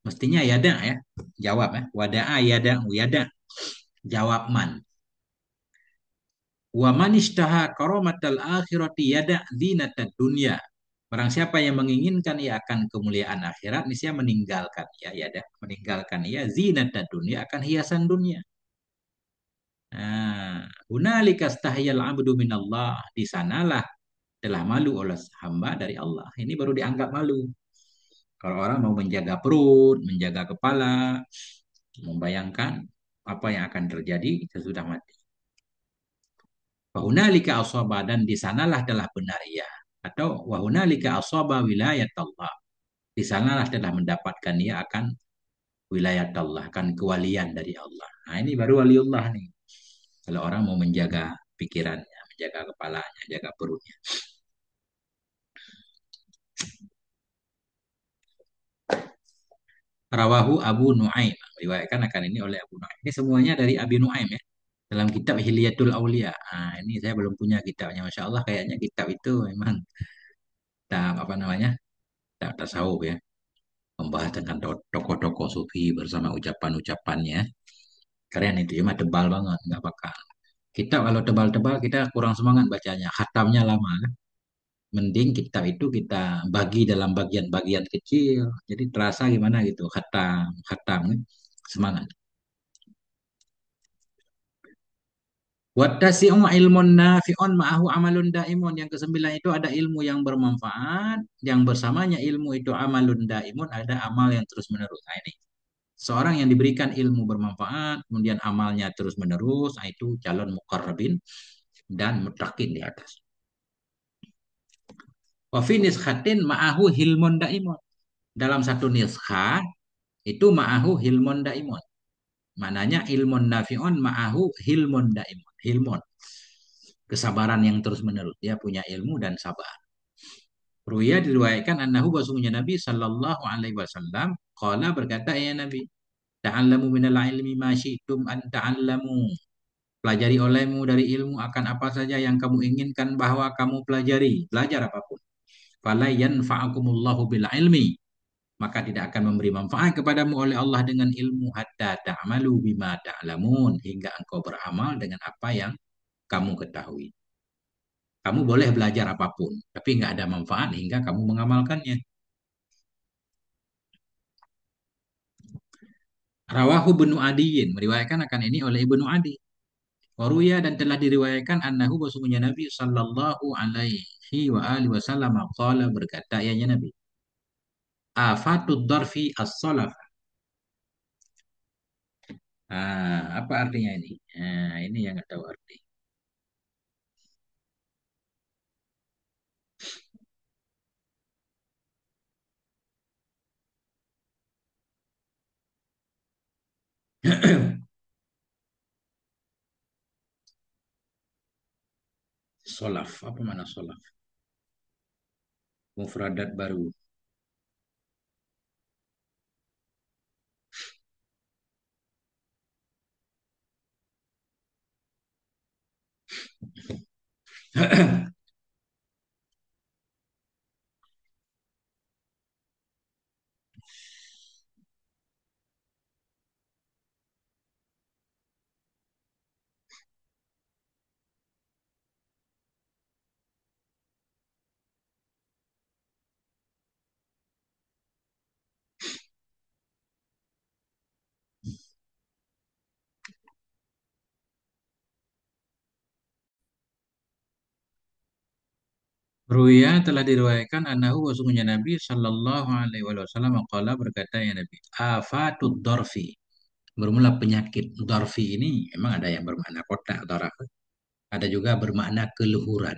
Mestinya ya da ya. Jawab ya. Wada'a ya da'u ya da. Jawab man. Wa man ishtaha karamatal akhirati yada' zinatad dunya. Barang siapa yang menginginkan ia akan kemuliaan akhirat, ini saya meninggalkan ya da. Meninggalkan ia zinatad dunya akan hiasan dunia. Nah, hunalika stahiyal abdu minallah. Di sanalah telah malu oleh hamba dari Allah. Ini baru dianggap malu. Kalau orang mau menjaga perut, menjaga kepala, membayangkan apa yang akan terjadi sesudah mati. Wahunalika asaba dan di sanalah telah benar ia. Atau wahunalika asaba wilayat Allah. Di sanalah telah mendapatkan ia akan wilayat Allah, akan kewalian dari Allah. Nah ini baru waliullah nih. Kalau orang mau menjaga pikirannya, menjaga kepalanya, jaga perutnya. Rawahu Abu Nuaim. Riwayatkan akan ini oleh Abu Nuaim. Ini semuanya dari Abi Nuaim ya. Dalam kitab Hilyatul Aulia. Nah, ini saya belum punya kitabnya. Masya Allah kayaknya kitab itu memang kitab apa namanya? Kitab tasawuf ya. Membahas tentang tokoh-tokoh sufi bersama ucapan-ucapannya. Keren itu, cuma tebal banget, nggak bakal. Kita kalau tebal-tebal kita kurang semangat bacanya, khatamnya lama. Mending kitab itu kita bagi dalam bagian-bagian kecil, jadi terasa gimana gitu, khatam, khatam, semangat. Wattasi'u ilmun nafi'un ma'ahu amalun daimun. Yang kesembilan itu ada ilmu yang bermanfaat, yang bersamanya ilmu itu amalun daimun, ada amal yang terus menerus. Nah, ini seorang yang diberikan ilmu bermanfaat, kemudian amalnya terus menerus, nah, itu calon muqarrabin dan mutakin di atas. Wa fi niskhatin ma'ahu hilmun daimun. Dalam satu niskhah itu ma'ahu hilmun daimun. Mananya ilmun nafi'un ma'ahu hilmun daimun. Hilmun, kesabaran yang terus menerus. Dia punya ilmu dan sabar. Ruya diriwayatkan annahu bahwasanya Nabi sallallahu alaihi wasallam qala berkata ya Nabi, ta'allamu minal ilmi ma syi'tum an ta'allamu. Pelajari olehmu dari ilmu akan apa saja yang kamu inginkan bahwa kamu pelajari. Belajar apapun. Fala yanfa'akumullahu bil ilmi. Maka tidak akan memberi manfaat kepadamu oleh Allah dengan ilmu hatta ta'malu bima ta'lamun. Hingga engkau beramal dengan apa yang kamu ketahui. Kamu boleh belajar apapun, tapi nggak ada manfaat hingga kamu mengamalkannya. Rawahu Ibnu Adiyin, meriwayatkan akan ini oleh Ibnu Adi. Waruya dan telah diriwayatkan annahu bahwasanya Nabi sallallahu alaihi wa alihi wasallam qala berkata ya Nabi, afatud darfi as-salaf. Apa artinya ini? Ini yang nggak tahu arti. Solaf, apa mana solaf? Mufradat baru. Ruya telah diriwayatkan annahu wasungguhnya Nabi Shallallahu Alaihi Wasallam qala berkata ya Nabi, afatud dorfi. Bermula penyakit dorfi ini emang ada yang bermakna kotak atau apa? Ada juga bermakna keluhuran.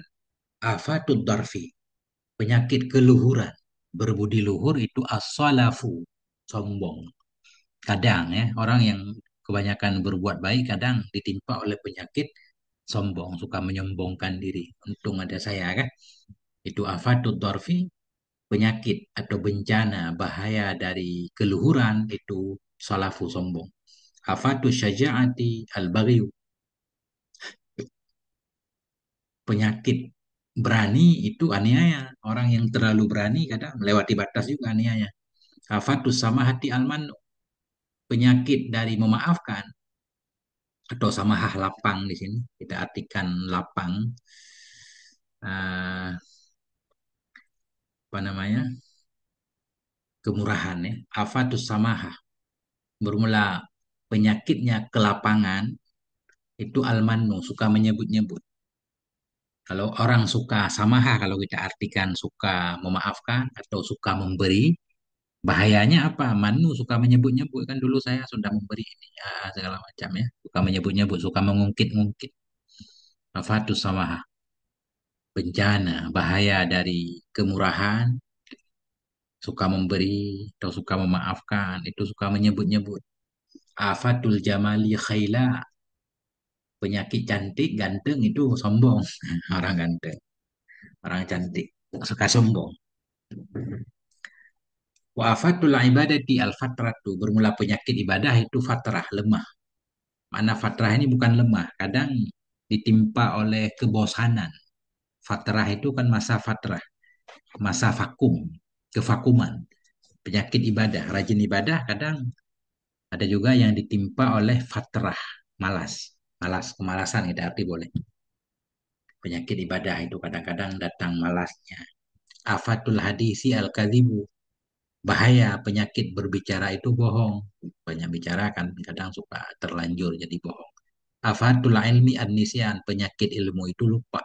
Afatud dorfi, penyakit keluhuran. Berbudi luhur itu as-salafu, sombong. Kadang ya orang yang kebanyakan berbuat baik kadang ditimpa oleh penyakit sombong, suka menyombongkan diri. Untung ada saya kan. Itu afatud dorfi, penyakit atau bencana bahaya dari keluhuran itu salafu sombong. Afatu syaja'ati al-baghyu, penyakit berani itu aniaya. Orang yang terlalu berani kadang melewati batas juga aniaya. Afatu samahati al-manu, penyakit dari memaafkan atau samahah lapang di sini kita artikan lapang, eh, apa namanya, kemurahan ya. Afatu samahah bermula penyakitnya kelapangan itu al-manu, suka menyebut-nyebut. Kalau orang suka samaha, kalau kita artikan suka memaafkan atau suka memberi, bahayanya apa? Manu suka menyebut-nyebut, kan dulu saya sudah memberi ini ya, segala macam ya. Suka menyebut-nyebut, suka mengungkit-ungkit. Afatus samaha, bencana, bahaya dari kemurahan, suka memberi atau suka memaafkan, itu suka menyebut-nyebut. Afatul jamali khaila, penyakit cantik, ganteng itu sombong. Orang ganteng, orang cantik, suka sombong. Wa afatul ibadati al-fatratu, bermula penyakit ibadah itu fatrah, lemah. Mana fatrah ini bukan lemah, kadang ditimpa oleh kebosanan. Fatrah itu kan masa fatrah, masa vakum, kevakuman. Penyakit ibadah, rajin ibadah kadang ada juga yang ditimpa oleh fatrah, malas. Malas, kemalasan itu arti boleh. Penyakit ibadah itu kadang-kadang datang malasnya. Afatul hadisi al-kadhibu, bahaya penyakit berbicara itu bohong. Banyak bicara kan kadang suka terlanjur jadi bohong. Afatul ilmi an-nisyan, penyakit ilmu itu lupa.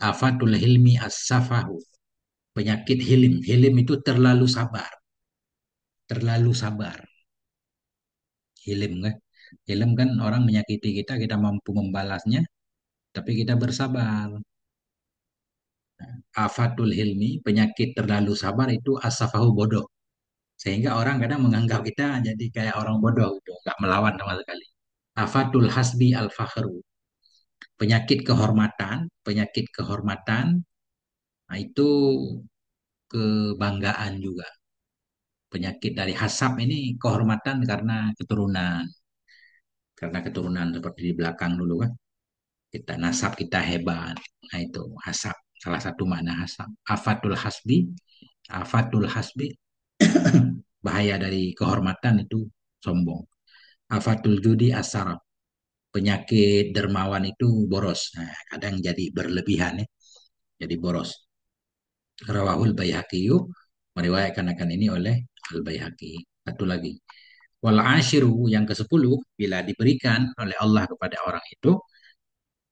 Afatul hilmi as-safahu, penyakit hilim. Hilim itu terlalu sabar. Terlalu sabar. Hilim kan. Hilim kan orang menyakiti kita, kita mampu membalasnya, tapi kita bersabar. Afatul hilmi, penyakit terlalu sabar itu asafahu bodoh. Sehingga orang kadang menganggap kita jadi kayak orang bodoh gitu, nggak melawan sama sekali. Afatul hasbi al-fakhru, penyakit kehormatan, nah itu kebanggaan juga. Penyakit dari hasab ini kehormatan karena keturunan seperti di belakang dulu kan. Kita nasab kita hebat. Nah itu hasab, salah satu makna hasab. Afatul hasbi, bahaya dari kehormatan itu sombong. Afatul judi asaraf, penyakit dermawan itu boros. Nah, kadang jadi berlebihan ya, jadi boros. Rawahul Baihaqi, meriwayatkan akan ini oleh Al Baihaqi. Satu lagi. Wal ashiru, yang ke-10, bila diberikan oleh Allah kepada orang itu,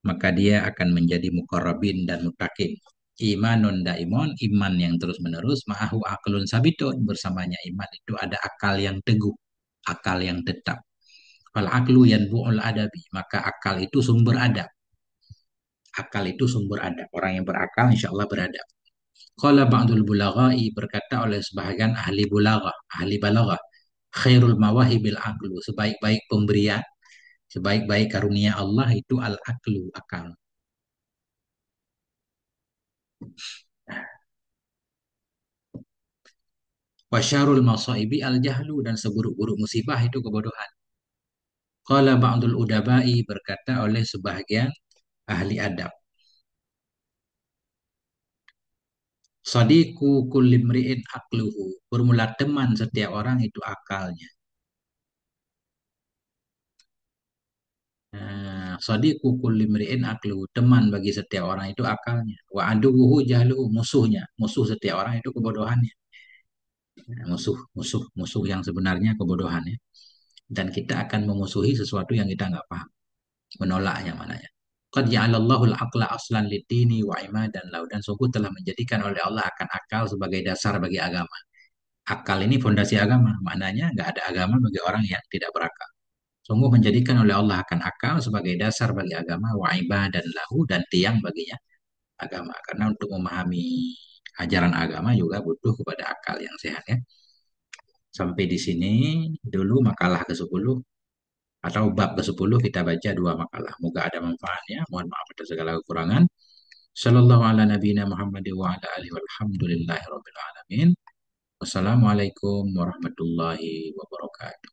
maka dia akan menjadi mukarrabin dan mutakin. Imanun daimon, iman yang terus-menerus, ma'ahu aklun sabitun, bersamanya iman itu ada akal yang teguh, akal yang tetap. Fal aklu yanbu'ul adabi, maka akal itu sumber adab. Akal itu sumber adab. Orang yang berakal insya Allah beradab. Qala ba'dul bulaghai, berkata oleh sebahagian ahli bulaghah, ahli balaghah, khairul mawahibil aklu, sebaik-baik pemberian, sebaik-baik karunia Allah itu al-aklu, akal. Wasyarul masaibi al-jahlu, dan seburuk-buruk musibah itu kebodohan. Qala ba'dul udabai, berkata oleh sebahagian ahli adab, sadiku kulli mri'in akluhu, bermula teman setiap orang itu akalnya. Sadiku kulli mri'in akluhu, teman bagi setiap orang itu akalnya. Wa aduwuhu jahluhu, musuhnya. Musuh setiap orang itu kebodohannya. Musuh yang sebenarnya kebodohannya. Dan kita akan memusuhi sesuatu yang kita nggak paham. Menolaknya mananya. Qad ja'alallahu al-aqla aslan lidini wa imadan lahu, dan sungguh telah menjadikan oleh Allah akan akal sebagai dasar bagi agama. Akal ini fondasi agama, maknanya nggak ada agama bagi orang yang tidak berakal. Sungguh menjadikan oleh Allah akan akal sebagai dasar bagi agama, wa ibadan lahu, dan tiang baginya agama. Karena untuk memahami ajaran agama juga butuh kepada akal yang sehat ya. Sampai di sini dulu makalah ke-10 atau bab ke-10, kita baca dua makalah. Moga ada manfaatnya. Mohon maaf atas segala kekurangan. Sallallahu ala nabiyina Muhammad wa ala alihi walhamdulillahi rabbil alamin. Wassalamualaikum warahmatullahi wabarakatuh.